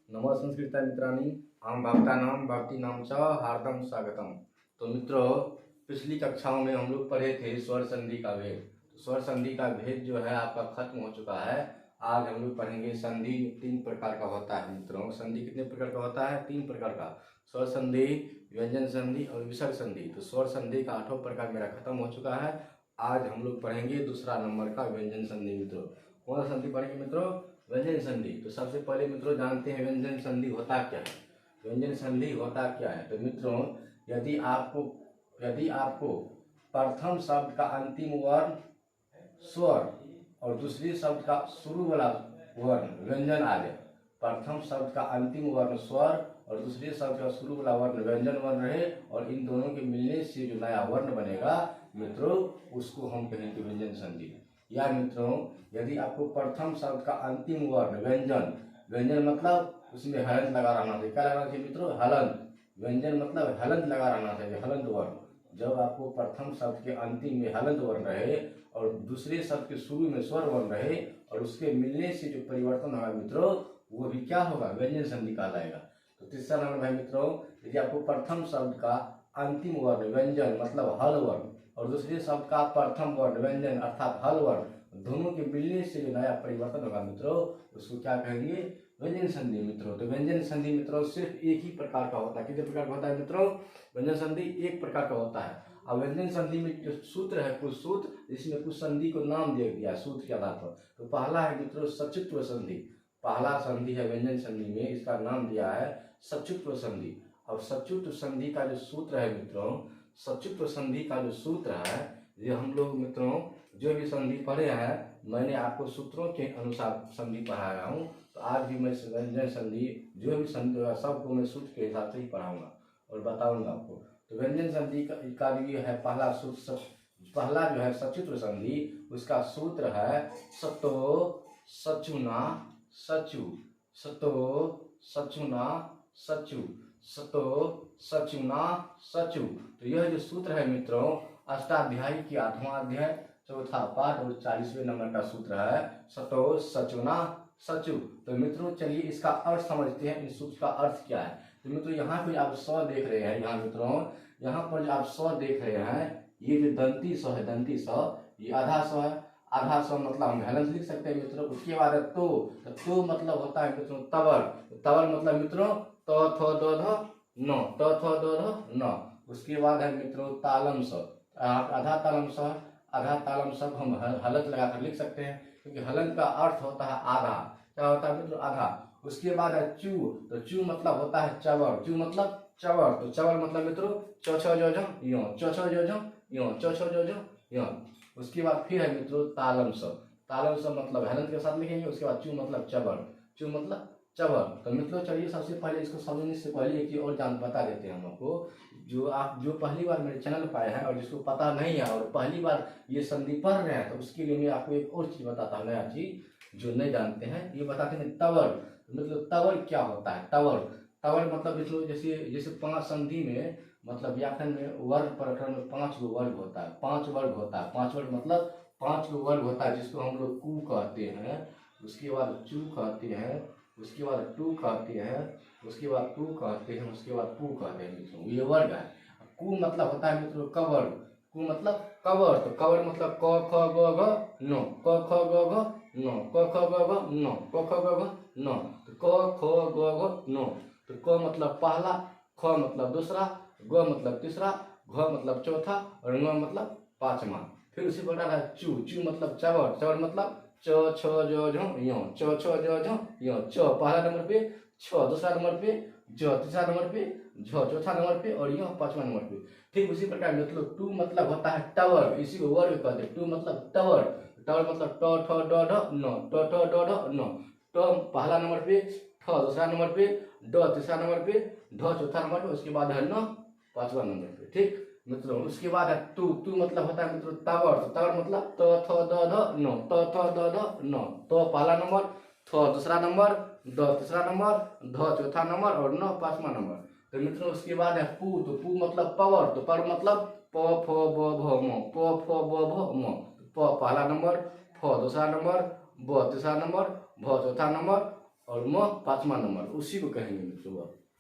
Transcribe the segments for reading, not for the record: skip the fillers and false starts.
नमो संस्कृता मित्रांनी आम भक्तानाम भक्ति नाम च हार्दम स्वागतम। तो मित्रों, पिछली कक्षाओं में हम लोग पढ़े थे स्वर संधि का भेद। तो स्वर संधि का भेद जो है आपका खत्म हो चुका है। आज हम लोग पढ़ेंगे संधि तीन प्रकार का होता है। मित्रों, संधि कितने प्रकार का होता है? तीन प्रकार का। स्वर संधि, व्यंजन संधि और विसर्ग संधि। तो स्वर संधि का 8वां प्रकार मेरा खत्म हो चुका है। आज हम लोग पढ़ेंगे दूसरा नंबर का व्यंजन संधि। मित्रों, कौन सा संधि पढ़ेंगे? मित्रों, व्यंजन संधि। तो सबसे पहले मित्रों जानते हैं व्यंजन संधि होता क्या है। व्यंजन संधि होता क्या है? तो मित्रों, यदि आपको प्रथम शब्द का अंतिम वर्ण स्वर और दूसरी शब्द का शुरू वाला वर्ण व्यंजन आ जाए, प्रथम शब्द का अंतिम वर्ण स्वर और दूसरे शब्द का शुरू वाला वर्ण व्यंजन वर्ण रहे और इन दोनों के मिलने से जो नया वर्ण बनेगा मित्रों, उसको हम कहेंगे व्यंजन संधि। या मित्रों, यदि आपको प्रथम शब्द का अंतिम वर्ण व्यंजन, व्यंजन मतलब उसमें हलंत लगा रहना चाहिए। क्या लगाना चाहिए मित्रों? हलंत। व्यंजन मतलब हलंत लगा रहना चाहिए, हलंत वर्ण। जब आपको प्रथम शब्द के अंतिम में हलंत वर्ण रहे और दूसरे शब्द के शुरू में स्वर वर्ण रहे और उसके मिलने से जो परिवर्तन होगा मित्रों, वो भी क्या होगा? व्यंजन संधि कहलाएगा। तो तीसरा नंबर है मित्रों, यदि आपको प्रथम शब्द का अंतिम वर्ण व्यंजन मतलब हल वर्ण और दूसरे शब्द का प्रथम वर्ण व्यंजन अर्थात हल वर्ण, दोनों के मिलने से जो नया परिवर्तन होगा मित्रों, उसको क्या कहेंगे? व्यंजन संधि। मित्रों, तो व्यंजन संधि मित्रों सिर्फ एक ही प्रकार का होता है। कितने प्रकार का होता है मित्रों? व्यंजन संधि एक प्रकार का होता है। अब व्यंजन संधि में जो सूत्र है, कुछ सूत्र, जिसमें कुछ संधि को नाम दे दिया सूत्र के आधार पर। तो पहला है मित्रों सचित्व संधि। पहला संधि है व्यंजन संधि में, इसका नाम दिया है सचित्व संधि। और सचित्व संधि का जो सूत्र है मित्रों, सचित्व संधि का जो सूत्र है, ये हम लोग मित्रों जो भी संधि पढ़े हैं, मैंने आपको सूत्रों के अनुसार संधि पढ़ाया हूँ। तो आज भी मैं व्यंजन संधि जो भी संधि होगा सबको मैं सूत्र के हिसाब से ही पढ़ाऊंगा और बताऊंगा आपको। तो व्यंजन संधि का जो है पहला सूत्र, पहला जो है सचित्र संधि, उसका सूत्र है सतो सचुना सचु। सतो सचुना सचु। सतो सचुना सचु। तो यह जो सूत्र है मित्रों, अष्टाध्यायी की 8वां अध्याय 4था पाठ और 40वें नंबर का सूत्र है सतो सचुना सचु। तो मित्रों चलिए इसका अर्थ समझते हैं, इस सूत्र का अर्थ क्या है। तो मित्रों यहाँ पे आप स देख रहे हैं, यहाँ मित्रों यहाँ पर जो आप स देख रहे हैं, ये जो दंती स है, दंती स, ये आधा स है। आधा स मतलब हम हलंत लिख सकते हैं मित्रों। उसके बाद है तो मतलब होता है मित्रों तवर। तवर मतलब मित्रों त थ द ध न, त थ द ध न। उसके बाद है मित्रों तालम स, आधा तालम स, आधा तालम स हम हलंत लगाकर लिख सकते हैं, क्योंकि हलंत का अर्थ होता है आधा। क्या होता है मित्रों? आधा। उसके बाद है चू। तो चू मतलब होता है चवर। चू मतलब चवर। तो चवर मतलब मित्रों च छ ज झ यो, च छ ज झ यो, च छ ज झ यो। उसके बाद फिर है मित्रों तालम स। तालम स मतलब हलंत के साथ लिखेंगे। उसके बाद चू मतलब चवर। चू मतलब चवर। तो मित्रों चलिए सबसे पहले इसको समझने से पहले एक चीज और जान बता देते हैं हम आपको। जो पहली बार मेरे चैनल पर आए हैं और जिसको पता नहीं है और पहली बार ये संधि पढ़ रहे हैं, तो उसके लिए मैं आपको एक और चीज बताता हूँ, नया चीज जो नहीं जानते हैं ये बताते हैं। तवर मतलब तवर क्या होता है? तवर, तवर मतलब मित्रों जैसे जैसे 5 संधि में मतलब व्याकरण में वर्ग प्रकरण में 5 गो वर्ग होता है। 5 वर्ग होता है। 5 वर्ग मतलब 5 गो वर्ग होता है, जिसको हम लोग कु कहते हैं, उसके बाद चू कहते हैं, उसके बाद टू कहते हैं, उसके बाद टू कहते हैं, उसके बाद पू कहते हैं मित्रों। ये वर्ग है। कु मतलब होता है मित्रों कवर। कु मतलब कवर। तो कवर मतलब क ख ग घ न, क ख ग घ न, क ख ग घ न, क ख ग घ न। तो क ख ग घ न। तो क मतलब पहला, ख मतलब दूसरा, ग मतलब तीसरा, घ मतलब चौथा और न मतलब पांचवा। फिर उसी प्रकार है चू। चू मतलब चवर। चवर मतलब च छ ज झ यो, च छ ज झ यो। च पहला नंबर पे, छ दूसरा नंबर पे, ज तीसरा नंबर पे, झ चौथा नंबर पे और यह पांचवा नंबर पे। ठीक उसी प्रकार मतलब टू मतलब होता है टावर। इसी को वर्ग कहते हैं। टू मतलब टावर। टावर मतलब ट ठ ड ढ न, ट ठ ड ढ न। ट पहला नंबर पे, ठ दूसरा नंबर पे, ड तीसरा नंबर पे, ढ चौथा नंबर पे, उसके बाद है न पांचवा नंबर पे। ठीक मित्रों, उसके बाद है तू। तू मतलब होता है मित्रों टावर। टावर मतलब त थ द ध न, त थ द ध न। त पहला नंबर, थ दूसरा नंबर, द तीसरा नंबर, ध चौथा नंबर और न पांचवा नंबर। तो मित्रों उसके बाद है पू। तो पू मतलब पावर। तो पावर मतलब प फ ब भ म, प फ ब भ म। प पहला नंबर, फ दूसरा नंबर, ब तीसरा नंबर, भ चौथा नंबर और म पांचवा नंबर, उसी को कहेंगे मित्रों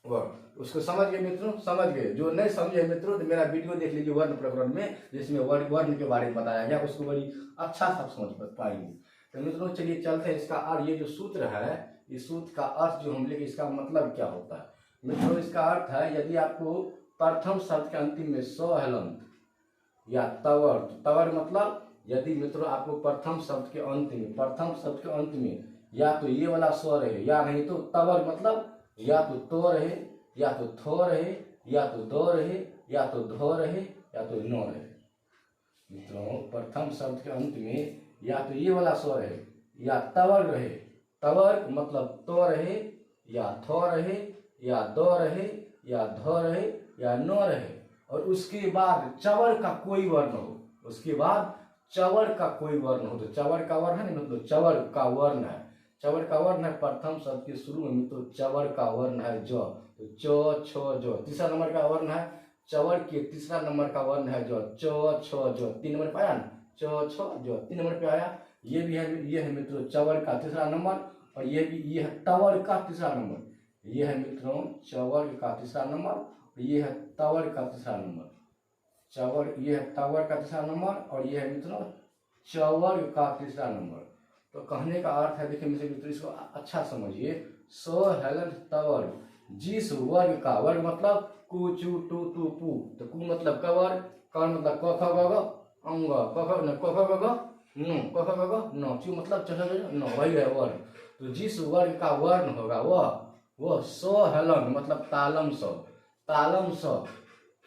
वर्ण। उसको समझ गए मित्रों? समझ गए? जो नहीं समझे मित्रों तो मेरा वीडियो देख लीजिए वर्ण प्रकरण में, जिसमें वर्ण के बारे में बताया गया, उसको बड़ी अच्छा सा समझ पाएंगे। तो मित्रों चलिए चलते हैं इसका अर्थ। ये जो सूत्र है, इस सूत्र का अर्थ जो हम लेंगे, इसका मतलब क्या होता है मित्रों? इसका अर्थ है, यदि आपको प्रथम शब्द के अंतिम में स हलंत या तवर, तवर मतलब यदि मित्रों आपको प्रथम शब्द के अंत में या तो ये वाला स्वर रहे, या नहीं तो तवर मतलब या तो रहे, या तो थो रहे, या तो दो रहे, या तो धो रहे, या तो नो रहे। मित्रों प्रथम शब्द के अंत में या तो ये वाला स्वर रहे, या तवर रहे, तवर मतलब तो रहे, या थो रहे, या दो रहे, या धो रहे, या नो रहे, और उसके बाद चवर का कोई वर्ण हो, उसके बाद चवर का कोई वर्ण हो। तो चवर का वर्ण है ना मतलब चवर का वर्ण है, चवर का वर्ण है प्रथम शब्द के शुरू में तो चवर का वर्ण है जो, तो चो छो जो। तीसरा नंबर का वर्ण है चवर के, तीसरा नंबर का वर्ण है जो, चो छो जो। 3 नंबर पे आया ना, चो छो जो 3 नंबर पे आया। ये भी है, ये है मित्रों चवर का तीसरा नंबर, और ये भी, ये है तवर का तीसरा नंबर। ये है मित्रों चवर का तीसरा नंबर, ये है तवर का तीसरा नंबर। चवर, ये है तवर का तीसरा नंबर, और ये है मित्रों चवर का तीसरा नंबर। तो कहने का अर्थ है, देखिए मित्रों इसको अच्छा समझिए। सो हेलन तवर, जिस वर्ग का, वर्ग मतलब कु चू टू तू पू, तो कु मतलब कवर, कर मतलब क ख ग घ, अंग क ख न क ख ग घ, नो क ख ग घ, नो चू मतलब च छ नो, वही है वर्ग। तो जिस वर्ग का वर्ण होगा वह सो हेलन मतलब तालम स, तालम स।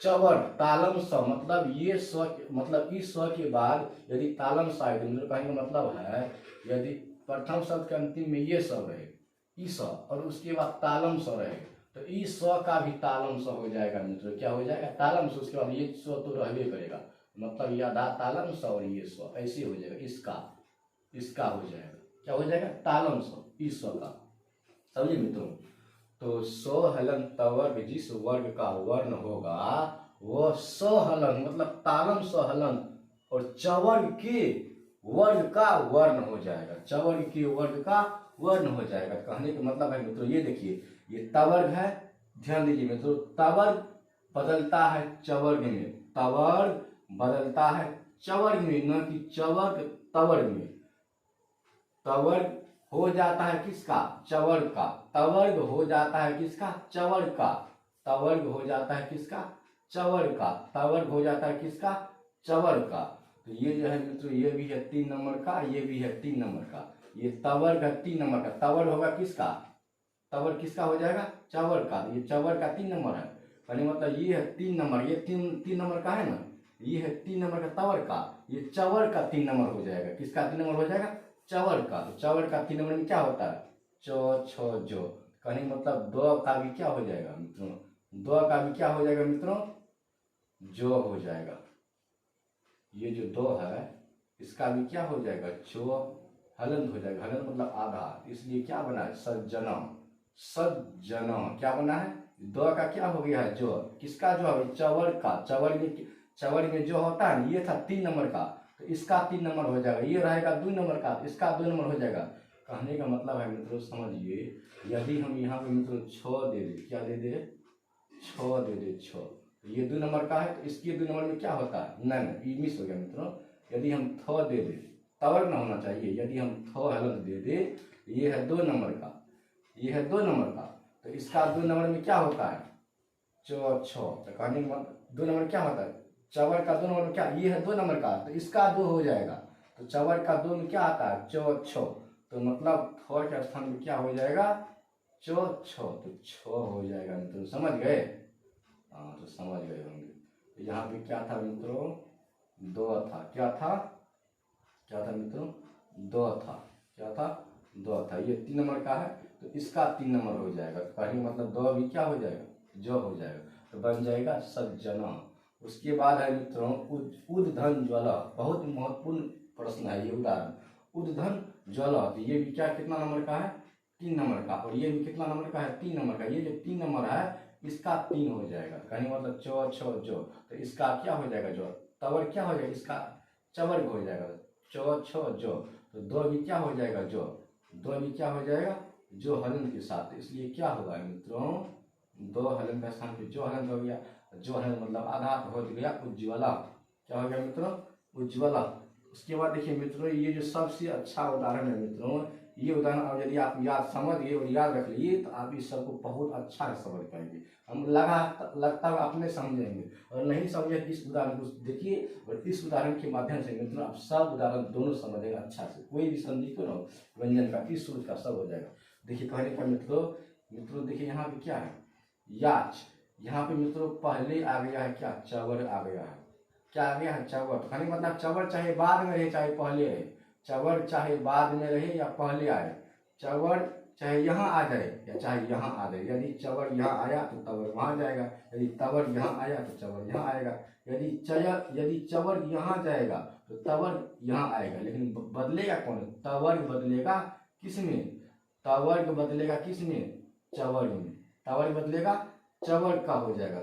चवर तालम स मतलब ये स्व, मतलब इस स्व के बाद यदि तालम स आए, तो कहने का मतलब है यदि प्रथम शब्द के अंतिम में ये स रहे, ई स, और उसके बाद तालम स रहे, तो ई स का भी तालम स हो जाएगा मित्रों। क्या हो जाएगा? तालम स। उसके बाद ये स तो रहबे करेगा, मतलब यदा तालम स और ये स, ऐसे हो जाएगा। इसका हो जाएगा, क्या हो जाएगा? तालम स, ई स का। समझिए मित्रों? तो सो हलन तवर्ग, जिस वर्ग का वर्ण होगा वह सो हलन मतलब तालम सो हलन, और चवर्ग के वर्ग का वर्ण हो जाएगा, चवर्ग के वर्ग का वर्ण हो जाएगा। कहने का मतलब है मित्रों, ये देखिए ये तवर्ग है, ध्यान दीजिए मित्रों, तवर्ग बदलता है चवर्ग में, तवर्ग बदलता है चवर्ग में, न कि चवर्ग तवर्ग में। तवर्ग हो जाता है किसका? चवर्ग का। तवर्ग हो जाता है किसका? चवर्ग का। तवर्ग हो जाता है किसका? चवर्ग का। तवर्ग हो जाता है किसका? चवर्ग का। तो ये जो है मित्रों, ये भी है 3 नंबर का, ये भी है 3 नंबर का। ये तवर्ग है 3 नंबर का। तवर्ग होगा किसका? तवर्ग किसका हो जाएगा? चवर्ग का। ये चवर्ग का 3 नंबर है, यानी मतलब ये है 3 नंबर, ये तीन नंबर का है ना, ये है 3 नंबर का तवर्ग का, ये चवर्ग का 3 नंबर हो जाएगा। किसका 3 नंबर हो जाएगा? चवर का। तो चवर का 3 नंबर में क्या होता है? चो छो जो। कहने मतलब दो का भी क्या हो जाएगा मित्रों? दो का भी क्या हो जाएगा मित्रों? जो हो जाएगा। ये जो दो है इसका भी क्या हो जाएगा? चो हलंत हो जाएगा। हलंत मतलब आधा, इसलिए क्या बना है? सज्जनम, सज्जनम क्या बना है? दो का क्या हो गया है? जो। किसका जो है? चवर का। चवर में जो होता है ये था 3 नंबर का, तो इसका 3 नंबर हो जाएगा। ये रहेगा 2 नंबर का, इसका 2 नंबर हो जाएगा। कहने का मतलब है मित्रों समझिए, यदि हम यहाँ पे मित्रों छो दे दे, क्या दे दे? छो दे दे, छो। तो ये 2 नंबर का है, तो इसके 2 नंबर में क्या होता है? नन, ये मिस हो गया मित्रों। यदि हम थो दे दे, तवर ना होना चाहिए, यदि हम थो हलंत दे दे, ये है 2 नंबर का, ये है 2 नंबर का, तो इसका 2 नंबर में क्या होता है? चो छो। तो कहने का मतलब 2 नंबर क्या होता है? चवर का 2 नंबर में क्या? ये है 2 नंबर का, तो इसका 2 हो जाएगा। तो चवर का 2 में क्या आता है? चो छो। तो मतलब थो के स्थान में क्या हो जाएगा? चो छो। तो छो हो जाएगा मित्रों। समझ गए? हाँ, तो समझ गए होंगे। तो यहाँ पे क्या था मित्रों? दो था। क्या था? क्या था मित्रों? दो था। क्या था? दो था। ये 3 नंबर का है, तो इसका 3 नंबर हो जाएगा। तो कहने मतलब दो भी क्या हो जाएगा? जो हो जाएगा। तो बन जाएगा सज्जना। उसके बाद है मित्रों उद्धन ज्वल, बहुत महत्वपूर्ण प्रश्न है ये उदाहरण। उद्धन ज्वल, तो ये भी क्या कितना नंबर का है? 3 नंबर का, और ये भी कितना नंबर का है? 3 नंबर का। ये जो 3 नंबर है इसका 3 हो जाएगा। कहने मतलब चो छो जो, तो इसका क्या हो जाएगा? जो। तवर क्या हो जाएगा? इसका चवर्ग हो जाएगा। चो छो जो, तो 2 भी क्या हो जाएगा? जो। 2 भी क्या हो जाएगा? जो हलन के साथ, इसलिए क्या होगा मित्रों, दो हलन का स्थान पे जो हलन हो गया, जो हलन मतलब आधा हो गया उज्ज्वला, क्या हो गया मित्रों, उज्ज्वला। उसके बाद देखिए मित्रों, ये जो सबसे अच्छा उदाहरण है मित्रों, ये उदाहरण अब यदि आप याद समझ गए और याद रख लिए तो आप इस सबको बहुत अच्छा से समझ पाएंगे। हम लगता है अपने समझेंगे, और नहीं समझे इस उदाहरण को देखिए, और इस उदाहरण के माध्यम से मित्रों आप सब उदाहरण दोनों समझेंगे अच्छा से। कोई भी संधि को ना व्यंजन का इस सूत्र का सब हो जाएगा। देखिए कहने का मित्रों देखिए यहाँ पे क्या है, याच, यहाँ पे मित्रों पहले आ गया है क्या, चवर आ गया है, क्या आ गया है, चवर। तो कहने मतलब चवर चाहे बाद में रहे चाहे पहले रहे, चवर चाहे बाद में रहे या पहले आए, चवर चाहे यहाँ आ जाए या चाहे यहाँ आ जाए। यदि चवर यहाँ आया तो तवर वहाँ जाएगा, यदि तवर यहाँ आया तो चवर यहाँ आएगा, यदि चवर यहाँ जाएगा तो तवर यहाँ आएगा। लेकिन बदलेगा कौन, तवर्ग बदलेगा किसमें, तवर्ग बदलेगा किसमें, चवर्ग में। तवर्ग बदलेगा चवर्ग का हो जाएगा,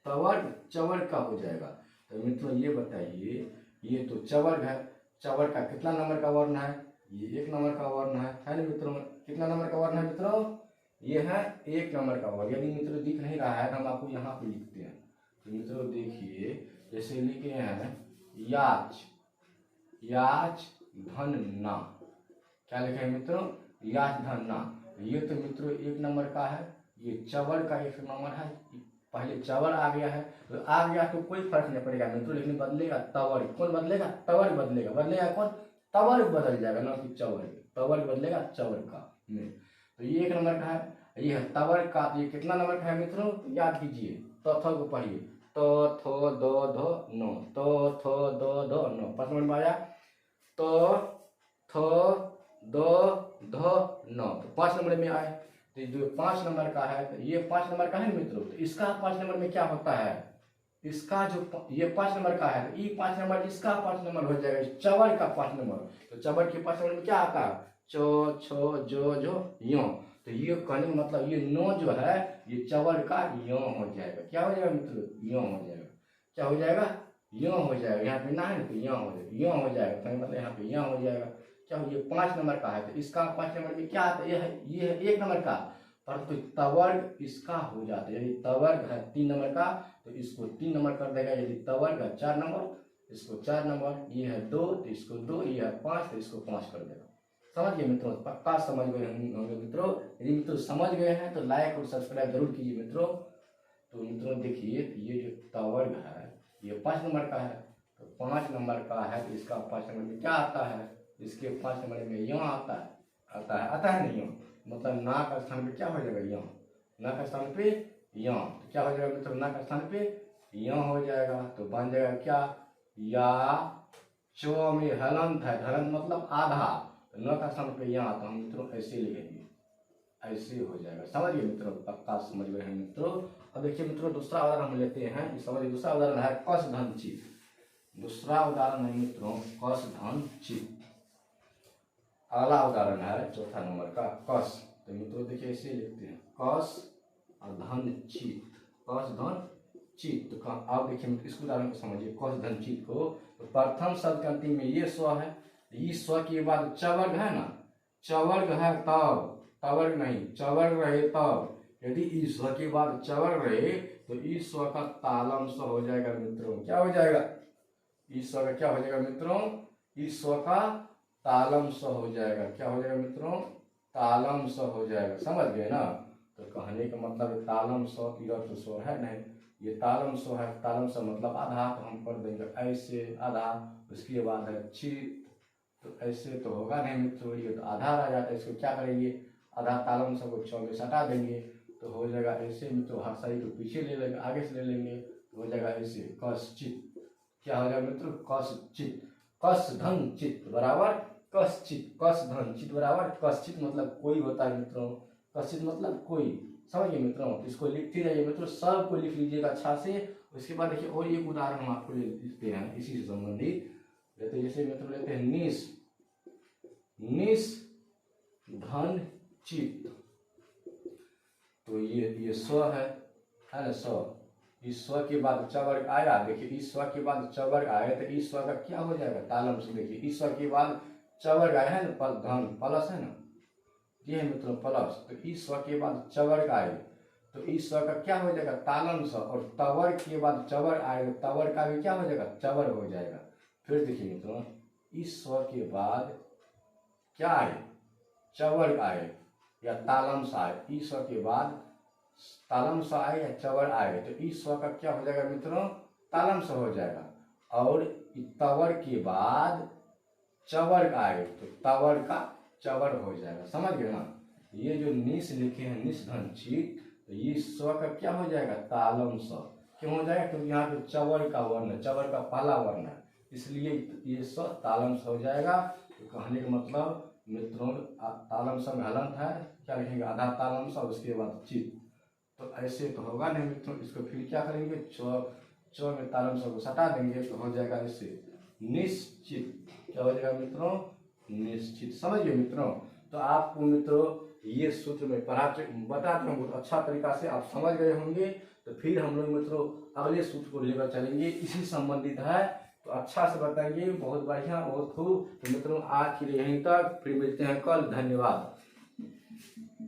तवर्ग चवर्ग का हो जाएगा। तो मित्रों ये बताइए, ये तो चवर्ग है, चवर्ग का कितना नंबर का वर्ण है, ये 1 नंबर का वर्ण है ना मित्रों। कितना नंबर का वर्ण है मित्रों, ये है 1 नंबर का वर्ण। यदि मित्रों दिख नहीं रहा है तो हम आपको यहाँ पे लिखते हैं। तो मित्रों देखिए जैसे लिखे हैं याच, याच धन ना, क्या लिखे हैं मित्रों, याच धन ना। ये तो मित्रों 1 नंबर का है, ये चवर का 1 नंबर है। पहले चवर आ गया है तो आ गया तो कोई फर्क नहीं पड़ेगा मित्रों, लेकिन बदलेगा तवर। कौन बदलेगा, तवर बदलेगा, बदलेगा कौन, तवर बदल जाएगा ना कि चवर, तवर बदलेगा चवर का में। तो ये 1 नंबर का है, ये है तवर का। ये कितना नंबर का है मित्रों, याद कीजिए, तो थ को पढ़िए, तो थो दो धो नो, तो थो दो धो नो। 5 नंबर में आया तो थो दो धो नो, तो 5 नंबर में आए। तो जो 5 नंबर का है, तो ये 5 नंबर का है मित्रों, तो इसका 5 नंबर में क्या होता है, इसका जो ये 5 नंबर का है, ये 5 नंबर इसका 5 नंबर हो जाएगा, चवर का 5 नंबर। तो चवर के 5 नंबर में क्या आता है, चो छो जो यो। तो ये कहने का मतलब ये नो जो है ये चवर का यो हो जाएगा। क्या हो जाएगा मित्रों, यो हो जाएगा। क्या हो जाएगा, यो हो जाएगा। यहाँ पे ना है ना तो यो हो जाएगा, यो हो जाएगा। तो मतलब यहाँ पे यो हो जाएगा। क्या हो, ये 5 नंबर का है, तो इसका 5 नंबर में क्या आता है, ये है 1 नंबर का, परंतु तवर्ग इसका हो जाता है। यदि तवर्ग है 3 नंबर का तो इसको 3 नंबर कर देगा। यदि तवर्ग है 4 नंबर इसको 4 नंबर, ये है 2 तो इसको 2, ये है 5 तो इसको 5 कर देगा। समझ गए मित्रों, पक्का समझ गए होंगे मित्रों। यदि मित्रों समझ गए हैं तो लाइक और सब्सक्राइब जरूर कीजिए मित्रों। तो मित्रों देखिए ये जो तवर्ग है ये 5 नंबर का है, तो 5 नंबर का है तो इसका 5 नंबर में क्या आता है, इसके 5 नंबर में यो आता है नहीं यो, मतलब ना का स्थान पे क्या हो जाएगा, यो, ना का स्थान पे यो। तो क्या हो जाएगा मित्रों, ना का स्थान पे यो हो जाएगा। तो बन जाएगा क्या, या चो में हलंत है, हलंत मतलब आधा, तो न का स्थान पे यहाँ, तो हम मित्रों ऐसे लिखेंगे, ऐसे हो जाएगा। समझिए मित्रों, पक्का समझ गए हैं मित्रों। अब देखिए मित्रों दूसरा उदाहरण हम लेते हैं, समझिए दूसरा उदाहरण है कस धन चित। दूसरा उदाहरण है मित्रों कस धन चित। अगला उदाहरण है चौथा नंबर का कस। तो मित्रों देखिए ऐसे लिखते हैं कस और धन चित, कस धन चित। तो आप देखिए इस उदाहरण को समझिए, कस धन चित को। तो प्रथम शब्द के अंतिम में ये स्व है, इस स्व के बाद चवर्ग है ना, चवर्ग है तब, तवर्ग नहीं चवर्ग रहे तब। यदि इस स्व के बाद चवर्ग रहे तो इस स्व का तालम स्व हो जाएगा मित्रों। क्या हो जाएगा, इस स्व का क्या हो जाएगा मित्रों, इस स्व का तालम स्व हो जाएगा। क्या हो जाएगा मित्रों, तालम स्व हो जाएगा। समझ गए ना। तो कहने का मतलब तालम स्व इधर तो स्वर है नहीं, ये तालम स्व है, तालम स्व मतलब आधा, तो हम कर देंगे ऐसे आधा। उसके बाद है चित, तो ऐसे तो होगा नहीं मित्रों, ये तो आधा रह जाता है, इसको क्या करेंगे, आधा तालम स्व को 6 में सटा देंगे तो हो जाएगा ऐसे मित्रों। हर साइड को पीछे ले लेंगे, आगे से ले लेंगे तो हो जाएगा ऐसे कस चित। क्या हो जाएगा मित्रों, कस चित, कस धन चित बराबर कस चित, कस धन चित बराबर कस चित मतलब कोई होता है मित्रों, कस चित मतलब कोई। समझिए मित्रों, इसको लिखते रहिए मित्रों, सब को लिख लीजिएगा अच्छा से। उसके बाद देखिए और एक उदाहरण हम आपको लिखते हैं इसी से संबंधित लेते, जैसे मित्रों लेते हैं निस, निस धन चित। तो ये स्व है ना, स्व, इस स्व के बाद चवर्ग आया। देखिए इस स्व के बाद चवर्ग आया तो इस स्व का क्या हो जाएगा, तालम से। देखिए इस स्व के बाद चवर्ग आया है ना, धन प्लस है ना, ये है मित्रों प्लस, तो इस स्व के बाद चवर का आए तो इस स्व का क्या हो जाएगा तालम स, और तवर के बाद चवर आएगा, तवर का भी क्या हो जाएगा चवर हो जाएगा। फिर देखिए मित्रों इस स्व के बाद क्या आए चवर आए या तालम सा आए, इस स्व के बाद तालम सा आए या चवर आए तो इस स्व का क्या हो जाएगा मित्रों तालम सा हो जाएगा, और तवर के बाद चवर आए तो तवर का चवर हो जाएगा। समझ गए ना। ये जो निस लिखे हैं निस धन चित, तो ये स्व का क्या हो जाएगा तालम स, क्यों हो जाएगा क्योंकि यहाँ पे चवर का वर्ण है, चवर का पहला वर्ण है, इसलिए ये स्व तालम स हो जाएगा। तो कहने का मतलब मित्रों तालम स में हलंत है, क्या लिखेंगे आधा तालम स, उसके बाद चित, तो ऐसे तो होगा नहीं मित्रों। इसको फिर क्या करेंगे च में तालम स को सटा देंगे तो हो जाएगा इससे निश्चित, क्या हो जाएगा मित्रों निश्चित। समझिए मित्रों, तो आपको मित्रों ये सूत्र में बताते हैं बहुत अच्छा तरीका से आप समझ गए होंगे। तो फिर हम लोग मित्रों अगले सूत्र को लेकर चलेंगे, इसी संबंधित है, तो अच्छा से बताएंगे, बहुत बढ़िया बहुत खूब। तो मित्रों आज के लिए यहीं तक, फिर मिलते हैं कल, धन्यवाद।